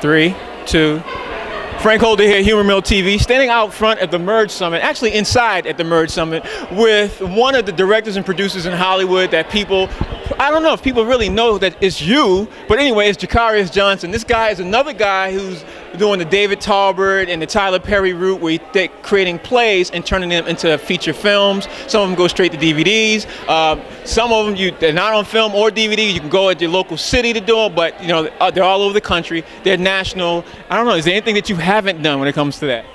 3, 2. Frank Holder here, Humor Mill TV, standing out front at the Merge Summit, actually inside at the Merge Summit, with one of the directors and producers in Hollywood that people, I don't know if people really know that it's you, but anyway, it's Jakarius Johnson. This guy is another guy who's doing the David Talbert and the Tyler Perry route, where they're creating plays and turning them into feature films. Some of them go straight to DVDs. Some of them, they're not on film or DVD. You can go at your local city to do them, but you know, they're all over the country. They're national. I don't know, is there anything that you haven't done when it comes to that?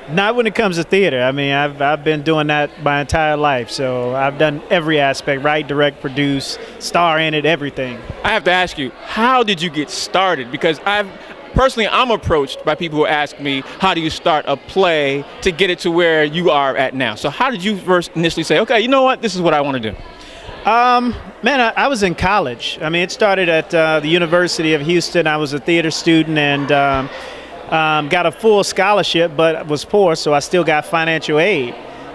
Not when it comes to theater. I mean, I've been doing that my entire life, so I've done every aspect, write, direct, produce, star in it, everything. I have to ask you, how did you get started? Because personally, I'm approached by people who ask me, how do you start a play to get it to where you are at now? So how did you first initially say, okay, you know what, this is what I want to do? Man, I was in college. I mean, it started at the University of Houston. I was a theater student and got a full scholarship, but was poor, so I still got financial aid.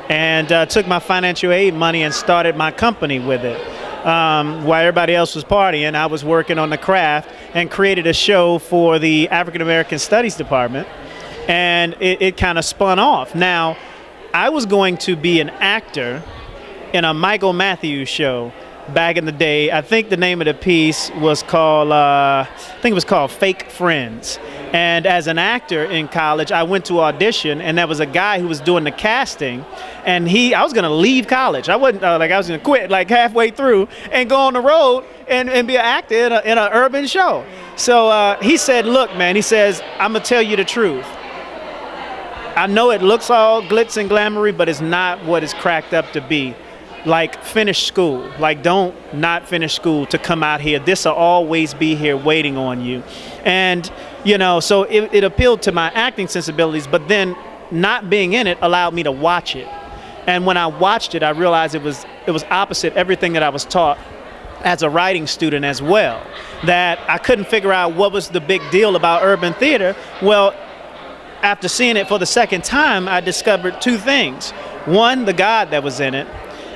And took my financial aid money and started my company with it. While everybody else was partying, I was working on the craft and created a show for the African American Studies Department, and it kind of spun off. Now, I was going to be an actor in a Michael Matthews show back in the day. I think the name of the piece was called, I think it was called Fake Friends. And as an actor in college, I went to audition, and there was a guy who was doing the casting, and I was gonna leave college. I wasn't I was gonna quit like halfway through and go on the road and be an actor in an urban show. So he said, look, man, he says, I'm gonna tell you the truth. I know it looks all glitz and glamoury, but it's not what it's cracked up to be. Like, finish school. Like, don't not finish school to come out here. This will always be here waiting on you. And, you know, so it appealed to my acting sensibilities, but then not being in it allowed me to watch it. And when I watched it, I realized it was opposite everything that I was taught as a writing student as well. That I couldn't figure out what was the big deal about urban theater. Well, after seeing it for the second time, I discovered two things. One, the God that was in it,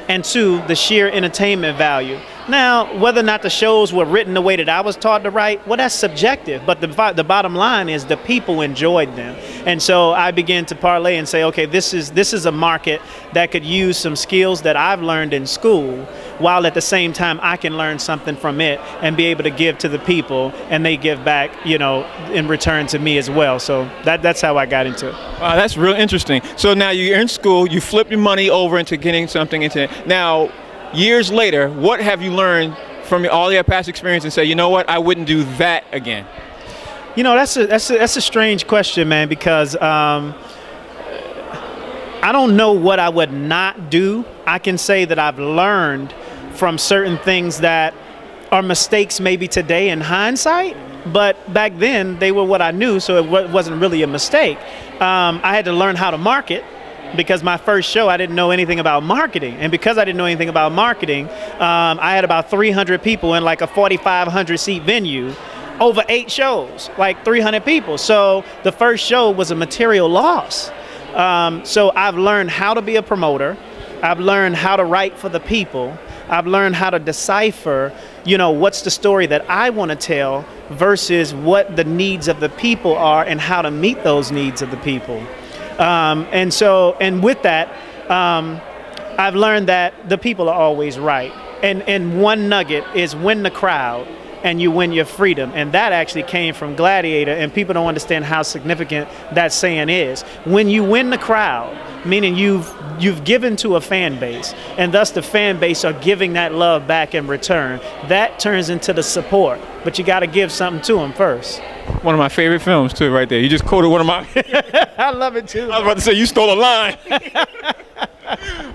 and two, the sheer entertainment value. Now, whether or not the shows were written the way that I was taught to write, well, that's subjective, but the bottom line is the people enjoyed them. And so I began to parlay and say, okay, this is a market that could use some skills that I've learned in school, while at the same time I can learn something from it and be able to give to the people, and they give back, you know, in return to me as well. So that's how I got into it. Wow, that's real interesting. So now you're in school, you flip your money over into getting something into it. Now, years later, what have you learned from all your past experience and say, you know what, I wouldn't do that again? You know, that's a strange question, man, because I don't know what I would not do. I can say that I've learned from certain things that are mistakes maybe today in hindsight, but back then they were what I knew, so it wasn't really a mistake. I had to learn how to market, because my first show, I didn't know anything about marketing. And because I didn't know anything about marketing, I had about 300 people in like a 4,500 seat venue, over 8 shows, like 300 people. So the first show was a material loss. So I've learned how to be a promoter. I've learned how to write for the people. I've learned how to decipher, you know, what's the story that I want to tell versus what the needs of the people are and how to meet those needs of the people. And with that, I've learned that the people are always right. And one nugget is win the crowd and you win your freedom. And that actually came from Gladiator, and people don't understand how significant that saying is. When you win the crowd, meaning you've given to a fan base, and thus the fan base are giving that love back in return, that turns into the support. But you got to give something to them first. One of my favorite films, too, right there. You just quoted one of my... I love it, too. I was about to say, you stole a line.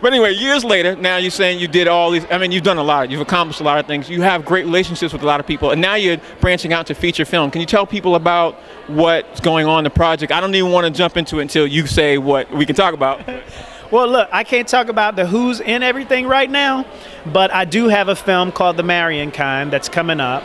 But anyway, years later, now you're saying you did all these, I mean, you've done a lot. You've accomplished a lot of things. You have great relationships with a lot of people, and now you're branching out to feature film. Can you tell people about what's going on in the project? I don't even want to jump into it until you say what we can talk about. Well, look, I can't talk about the who's in everything right now, but I do have a film called The Marion Kind that's coming up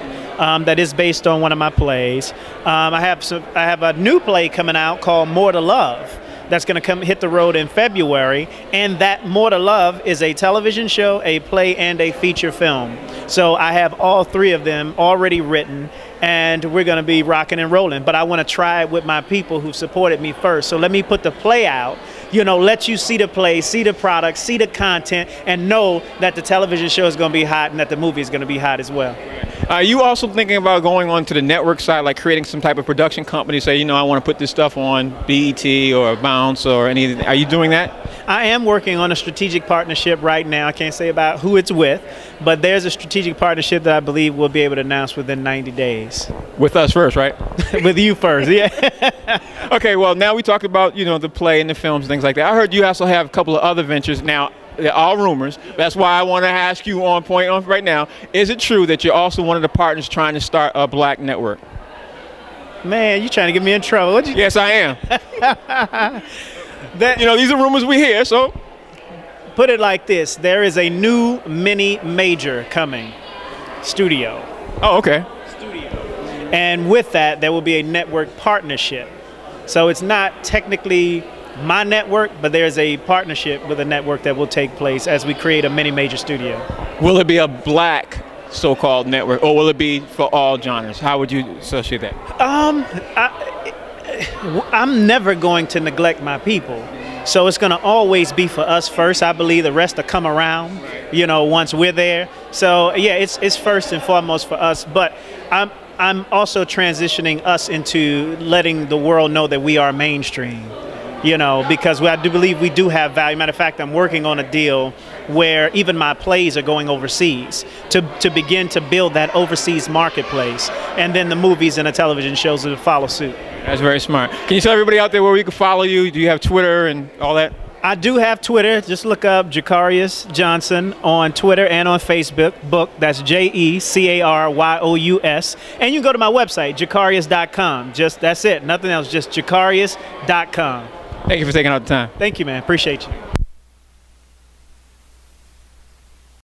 that is based on one of my plays. I have a new play coming out called More to Love. that's going to come hit the road in February, and that More to Love is a television show, a play, and a feature film. So I have all three of them already written, and we're going to be rocking and rolling. But I want to try it with my people who supported me first. So let me put the play out, you know, let you see the play, see the product, see the content, and know that the television show is going to be hot and that the movie is going to be hot as well. Are you also thinking about going on to the network side, like creating some type of production company, say, you know, I want to put this stuff on BET or Bounce or anything? Are you doing that? I am working on a strategic partnership right now. I can't say about who it's with, but there's a strategic partnership that I believe we'll be able to announce within 90 days. With us first, right? With you first, yeah. Okay, well, now we talked about, you know, the play and the films and things like that. I heard you also have a couple of other ventures. Now, they're all rumors. That's why I want to ask you on point right now. Is it true that you're also one of the partners trying to start a black network? Man, you're trying to get me in trouble. Yes, I am. You know, these are rumors we hear, so. Put it like this. There is a new mini major coming. Studio. Oh, okay. Studio. And with that, there will be a network partnership. So it's not technically my network, but there's a partnership with a network that will take place as we create a mini major studio. Will it be a black so-called network, or will it be for all genres? How would you associate that? I'm never going to neglect my people. So it's going to always be for us first. I believe the rest will come around, you know, once we're there. So yeah, it's first and foremost for us. But I'm also transitioning us into letting the world know that we are mainstream. You know, because I do believe we do have value. Matter of fact, I'm working on a deal where even my plays are going overseas to begin to build that overseas marketplace. And then the movies and the television shows will follow suit. That's very smart. Can you tell everybody out there where we can follow you? Do you have Twitter and all that? I do have Twitter. Just look up Jacarius Johnson on Twitter and on Facebook. That's Jecaryous. And you can go to my website, Jacarius.com. That's it. Nothing else. Just Jacarius.com. Thank you for taking out the time. Thank you, man. Appreciate you.